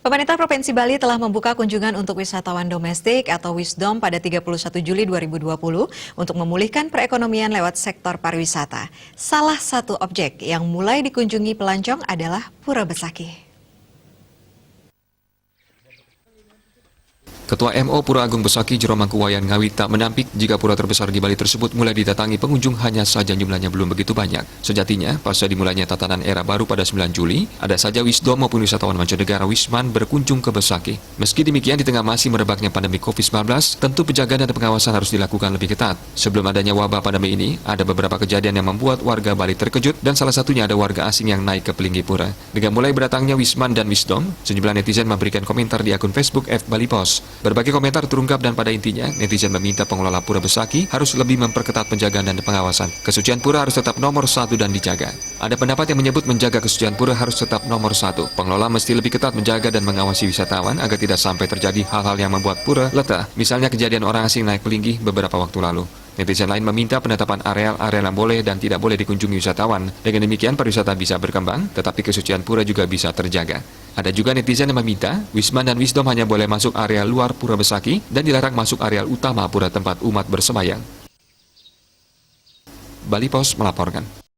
Pemerintah Provinsi Bali telah membuka kunjungan untuk wisatawan domestik atau Wisdom pada 31 Juli 2020 untuk memulihkan perekonomian lewat sektor pariwisata. Salah satu objek yang mulai dikunjungi pelancong adalah Pura Besakih. Ketua MO Pura Agung Besakih Jero Mangkuwayan Ngawi tak menampik jika pura terbesar di Bali tersebut mulai didatangi pengunjung, hanya saja jumlahnya belum begitu banyak. Sejatinya, pasca dimulainya tatanan era baru pada 9 Juli, ada saja Wisdom maupun wisatawan mancanegara Wisman berkunjung ke Besakih. Meski demikian, di tengah masih merebaknya pandemi COVID-19, tentu penjagaan dan pengawasan harus dilakukan lebih ketat. Sebelum adanya wabah pandemi ini, ada beberapa kejadian yang membuat warga Bali terkejut dan salah satunya ada warga asing yang naik ke Pelinggi Pura. Dengan mulai berdatangnya Wisman dan Wisdom, sejumlah netizen memberikan komentar di akun Facebook Bali Post. Berbagai komentar terungkap dan pada intinya, netizen meminta pengelola Pura Besakih harus lebih memperketat penjagaan dan pengawasan. Kesucian pura harus tetap nomor 1 dan dijaga. Ada pendapat yang menyebut menjaga kesucian pura harus tetap nomor 1. Pengelola mesti lebih ketat menjaga dan mengawasi wisatawan agar tidak sampai terjadi hal-hal yang membuat pura letah. Misalnya kejadian orang asing naik Pelinggi beberapa waktu lalu. Netizen lain meminta penetapan areal-areal yang boleh dan tidak boleh dikunjungi wisatawan. Dengan demikian pariwisata bisa berkembang, tetapi kesucian pura juga bisa terjaga. Ada juga netizen yang meminta Wisman dan Wisdom hanya boleh masuk area luar Pura Besakih dan dilarang masuk area utama pura tempat umat bersemayam. Bali Post melaporkan.